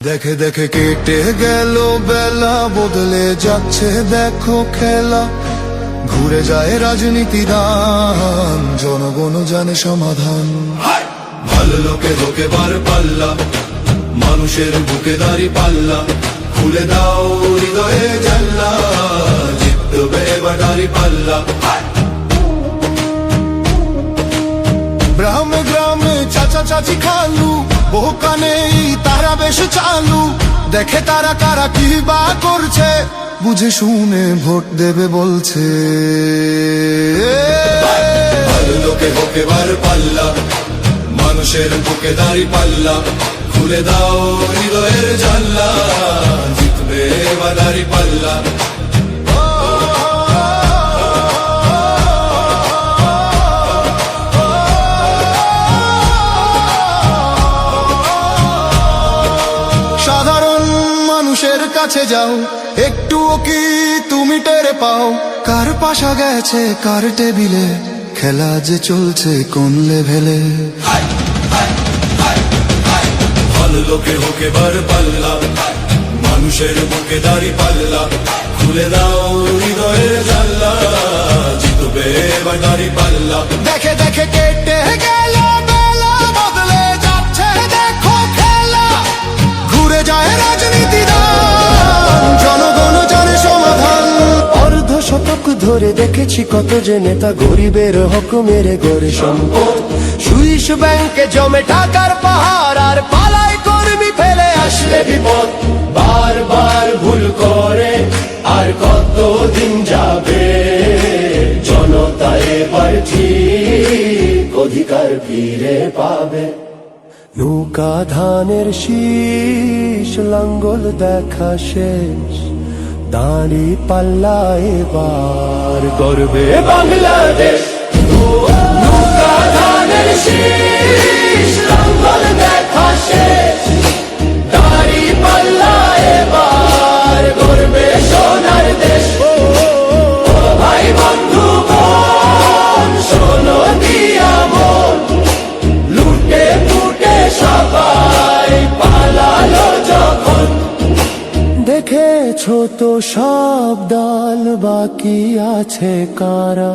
দেখে দেখে কেটে গেল বেলা, বদলে যাচ্ছে দেখো খেলা। ঘুরে যায় রাজনীতি দান, জনগণ জানে সমাধান। ভালো লোকে লোকে বার পাল্লা, মানুষের বুকে দাঁড়ি পাল্লা। খুলে দাও হৃদয়ে জানলা, জিতবে এবার দাঁড়ি পাল্লা। গ্রামে গ্রামে চাচা চাচি খালু, বহু কানে তারা বেশ চালু। দেখে তারা কারা কি বা করছে, বুঝে শুনে ভোট দেবে বলছে। ভালো লোকে হোকে বার পাল্লা, মানুষের বুকে দাঁড়ি পাল্লা। খুলে দাও হৃদয়ের জানলা, জিতবে এবার দাঁড়ি পাল্লা। সাধারণ মানুষের কাছে যাও, একটুও কি তুমি টের পাও? কার পাশা গেছে কার টেবিলে, খেলা যে চলছে কোন লেভেলে। ভালো লোকে হোকে বার পাল্লা, মানুষের বুকে দাঁড়ি পাল্লা। খুলে দাও হৃদয়ের জানলা, জিতবে এবার দাঁড়ি পাল্লা। দেখে দেখে কেটে গেল বেলা, বদলে যাচ্ছে দেখো খেলা। ঘুরে যায় রাজনীতি দান, জনগণ জানে সমাধান। অর্ধ শতক ধরে দেখেছি কত যে নেতা গরিবের হক মেরে গড়ে সম্পদ। সুইস ব্যাংকে জমে টাকার পাহাড়, আর পালায় কর্মী ফেলে আসলে বিপদ। বারবার ভুল করে আর কতদিন যাবে, জনতা এবার ঠিক অধিকার ফিরে পাবে। নৌকা ধানের শীষ, লাঙ্গল দেখা শেষ, দাঁড়ি পাল্লা এবার গর্বে বাংলাদেশ। নৌকা ধানের শীষ, লাঙ্গল দেখা শেষ, দাঁড়ি পাল্লা এবার গর্বে সোনার দেশ। ও ভাই বন্ধু বোন, শোনো দিয়া মন, লুটে ফুটে সবাই পালালো যখন। দেখেছো তো সব দল, বাকি আছে কারা?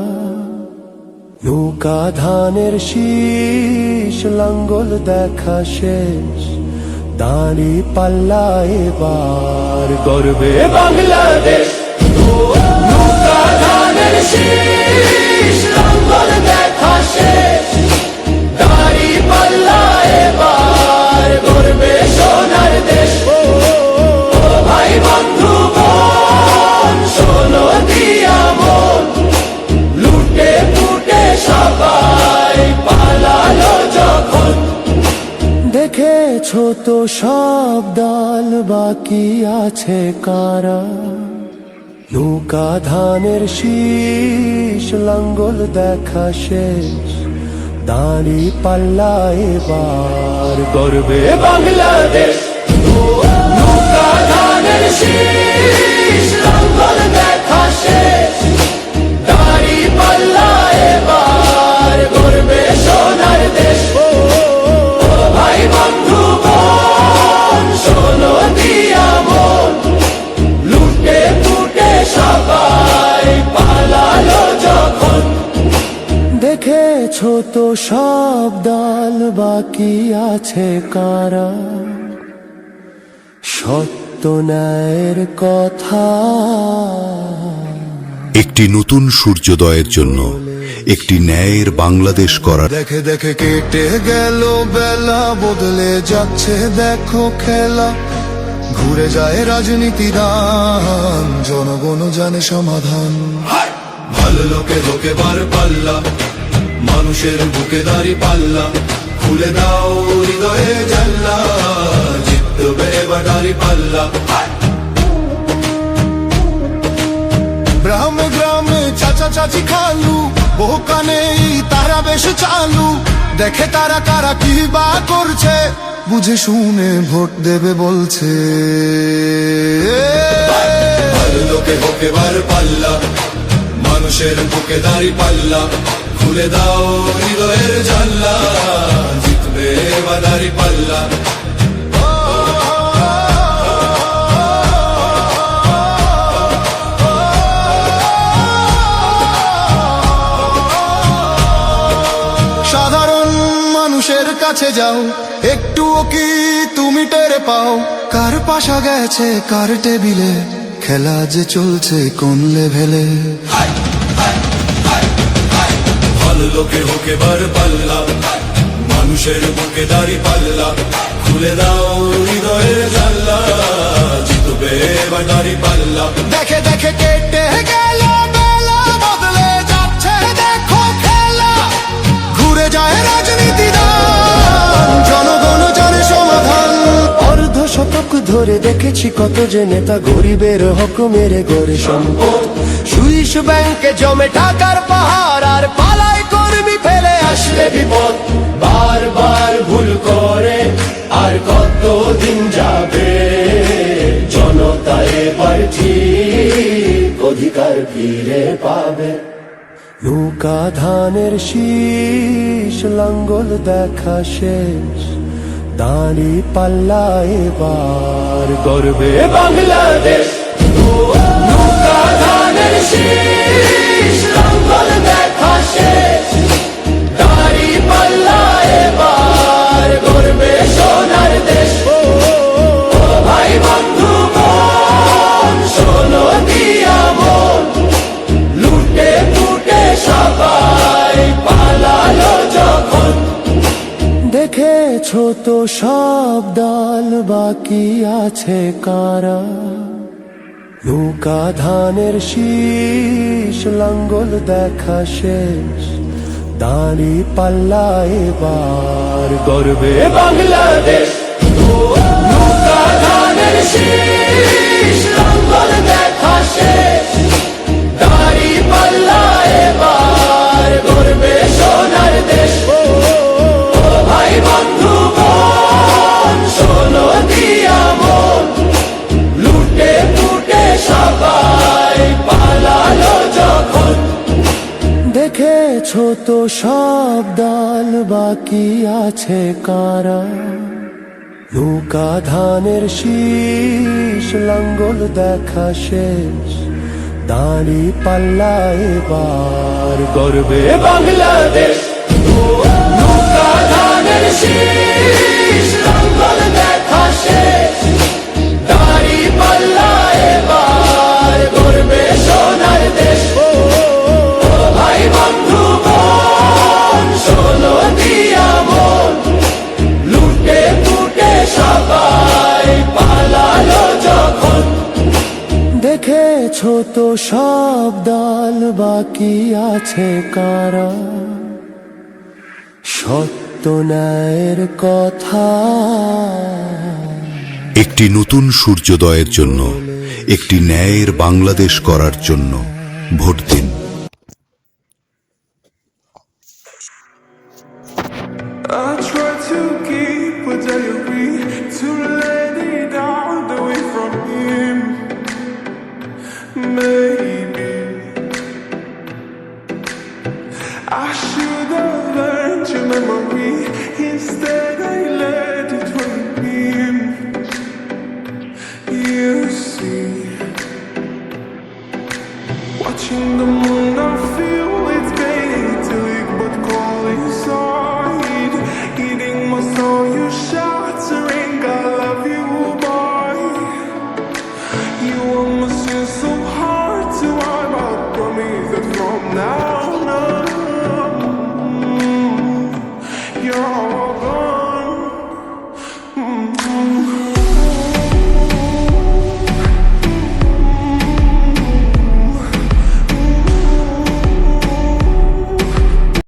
নৌকা ধানের শীষ, লাঙ্গল দেখা শেষ, দাঁড়ি পাল্লা এবার গর্বে বাংলাদেশ। নৌকা ধানের শীষ, লাঙ্গল দেখা শেষ, দাঁড়ি পাল্লা এবার গর্বে সোনার দেশ। ভাই বন্ধু বোন, শোনো দিয়া মন, লুটে ফুটে সবাই পালালো যখন। দেখেছো তো সব দল, বাকি আছে কারা? নৌকা ধানের শীষ, লাঙ্গল দেখা শেষ, দাঁড়ি পাল্লা এবার গর্বে বাংলাদেশ। নৌকা ধানের শীষ, লাঙ্গল দেখা শেষ, দাঁড়ি পাল্লা এবার গর্বে সোনার দেশ। ভাই বন্ধু বোন, শোনো দিয়া মন, লুটে ফুটে সবাই পালালো যখন। দেখেছো তো সব দল, বাকি আছে কারা? সত্য ন্যায়ের কথা। একটি নতুন সূর্যোদয়ের জন্য একটি ন্যায়ের বাংলাদেশ করার। দেখে দেখে কেটে গেল বেলা, বদলে যাচ্ছে দেখো খেলা। ঘুরে যায় রাজনীতি দান, জনগণ জানে সমাধান। ভালো লোকে লোকে বার পাল্লা, মানুষের বুকে দাঁড়ি পাল্লা। খুলে দাও হৃদয়ে জানলা, জিতবে এবার দাঁড়ি পাল্লা। গ্রামে গ্রামে চাচা চাচি খালু, বহু কানে তারা বেশ চালু। দেখে তারা কারা কি বা করছে, বুঝে শুনে ভোট দেবে বলছে। ভালো লোকে হোক এবার পাল্লা, মানুষের বুকে দাঁড়ি পাল্লা, খুলে দাও হৃদয়ের জানলা, জিতবে এবার দাঁড়ি পাল্লা। সাধারণ মানুষের কাছে যাও, একটুও কি তুমি টের পাও কার পাশা গেছে কার টেবিলে, খেলা যে চলছে কোন লেভেলে। ভালো লোকে হোক এবার পাল্লা, মানুষের বুকে দাঁড়ি পাল্লা, খুলে দাও হৃদয়ের জানলা, জিতবে এবার দাঁড়ি পাল্লা। দেখে দেখে কেটে গেল বেলা, বদলে যাচ্ছে দেখো খেলা, ঘুরে যায় রাজনীতি দান, জনগণ জানে সমাধান। অর্ধ শতক ধরে দেখেছি কত যে নেতা গরিবের হক মেরে গড়ে সম্পদ, সুইস ব্যাংকে জমে টাকার পাহাড়, আর পালায় কর্মী ফেলে আসলে বিপদ। বারবার ভুল করে আর কত দিন যাবে, জনতা এবার ঠিক অধিকার ফিরে পাবে। নৌকা ধানের শীষ, লাঙ্গল দেখা শেষ, দাঁড়ি পাল্লা এবার গর্বে বাংলাদেশ। নৌকা ধানের শীষ, লাঙ্গল দেখা শেষ, দাঁড়ি পাল্লা এবার গর্বে সোনার দেশ। ও ভাই বন্ধু বোন, শোনো দিয়া মন, লুটে ফুটে সবাই পালালো যখন। দেখেছো তো সব দল, বাকি আছে কারা, নৌকা ধানের শীষ, লাঙ্গল দেখা শেষ, দাঁড়ি পাল্লা এবার গর্বে বাংলাদেশ। নৌকা ধানের শীষ, লাঙ্গল দেখা শেষ, দাঁড়ি পাল্লা এবার গর্বে সোনার দেশ। ও ভাই বন্ধু বোন, শোনো দিয়া মন, লুটে ফুটে সবাই পালালো যখন। দেখেছো তো সব দল, বাকি আছে কারা, নৌকা ধানের শীষ, লাঙ্গল দেখা শেষ, দাঁড়ি পাল্লা এবার গর্বে বাংলাদেশ। নৌকা ধানের শীষ, লাঙ্গল দেখা শেষ, দাঁড়ি পাল্লা এবার গর্বে সোনার দেশ। ও ভাই বন্ধু বোন, শোনো দিয়া মন, লুটে ফুটে সবাই পালালো যখন। দেখেছো তো সব দল, বাকি আছে কারা, সত্য ন্যায়ের কথা। একটি নতুন সূর্যোদয়ের জন্য, একটি ন্যায়ের বাংলাদেশ করার জন্য ভোট দিন। I try to keep a diary, to let it out away from him. Maybe I should have learned your memory, instead I let it run him. You see, watching the moon, I feel it's painting, but call inside, eating my soul, you shattering. I love you, boy. You almost seem so hard to wipe out. Promise that from now on, you're